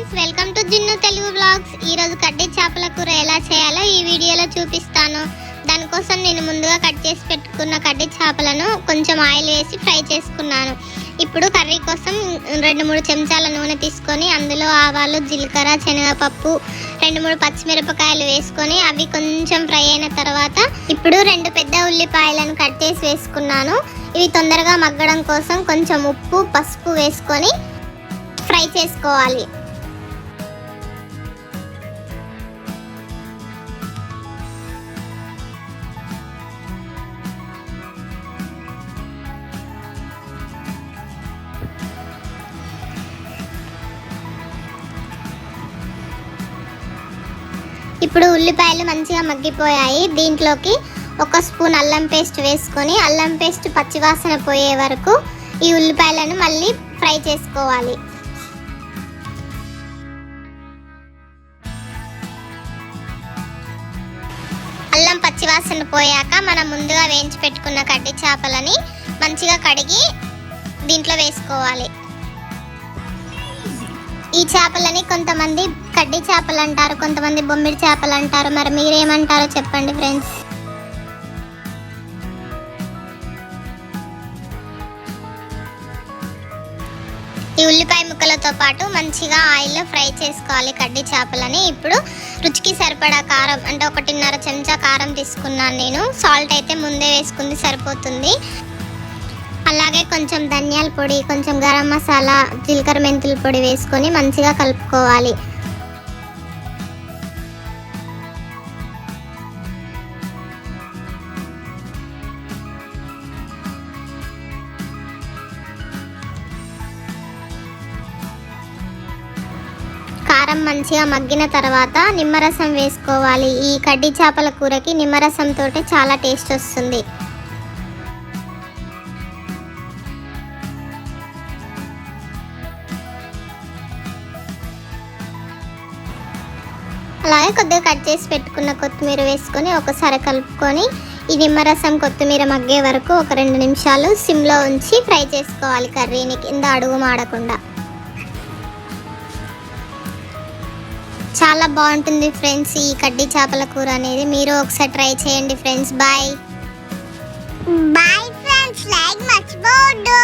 Friends, welcome to gin Telugu vlogs. ఈరోజు కడ్డీ చేపల కూర ఎలా చేయాలో ఈ వీడియోలో చూపిస్తాను. దానికోసం నేను ముందుగా కట్ చేసి పెట్టుకున్న కడ్డీ చేపలను కొంచెం ఆయిల్ వేసి ఫ్రై చేసుకున్నాను. ఇప్పుడు కర్రీ కోసం 2-3 చెంచాల నూనె తీసుకొని అందులో ఆవాలు, జీలకర్ర, శనగపప్పు, 2-3 పచ్చిమిరపకాయలు వేసుకొని అవి కొంచెం ఫ్రై అయిన తర్వాత ఇప్పుడు 2 పెద్ద ఉల్లిపాయలను కట్ చేసి వేసుకున్నాను. ఇవి తొందరగా మగ్గడం కోసం కొంచెం ఉప్పు, పసుపు వేసుకొని ఫ్రై చేసుకోవాలి. ఇప్పుడు ఉల్లిపాయలు మంచిగా మగ్గిపోయాయి. దీంట్లోకి 1 స్పూన్ అల్లం పేస్ట్ వేసుకొని అల్లం పేస్ట్ పచ్చివాసన పోయే వరకు ఈ ఉల్లిపాయలను మళ్ళీ ఫ్రై చేసుకోవాలి. అల్లం పచ్చివాసన పోయాక మనం ముందుగా వేయించి పెట్టుకున్న కడ్డీ చేపలని మంచిగా కడిగి దీంట్లో వేసుకోవాలి. ఈ చేపలని కొంతమంది కడ్డీ చేపలు అంటారు, కొంతమంది బొమ్మిడి చేపలు అంటారు. మరి మీరేమంటారో చెప్పండి ఫ్రెండ్స్. ఈ ఉల్లిపాయ ముక్కలతో పాటు మంచిగా ఆయిల్లో ఫ్రై చేసుకోవాలి కడ్డీ చేపలని. ఇప్పుడు రుచికి సరిపడా కారం, అంటే 1.5 చెంచా కారం తీసుకున్నాను నేను. సాల్ట్ అయితే ముందే వేసుకుంది, సరిపోతుంది. అలాగే కొంచెం ధనియాల పొడి, కొంచెం గరం మసాలా, జీలకర్ర మెంతుల పొడి వేసుకొని మంచిగా కలుపుకోవాలి. కారం మంచిగా మగ్గిన తర్వాత నిమ్మరసం వేసుకోవాలి. ఈ కడ్డీ చేపల కూరకి నిమ్మరసం తోటే చాలా టేస్ట్ వస్తుంది. అలాగే కొద్దిగా కట్ చేసి పెట్టుకున్న కొత్తిమీర వేసుకొని ఒకసారి కలుపుకొని ఈ నిమ్మరసం కొత్తిమీర మగ్గే వరకు ఒక 2 నిమిషాలు సిమ్లో ఉంచి ఫ్రై చేసుకోవాలి కర్రీని, కింద అడుగు మాడకుండా. చాలా బాగుంటుంది ఫ్రెండ్స్ ఈ కడ్డీ చేపల కూర అనేది. మీరు ఒకసారి ట్రై చేయండి friends. Bye bye friends, like మర్చిపోవద్దు.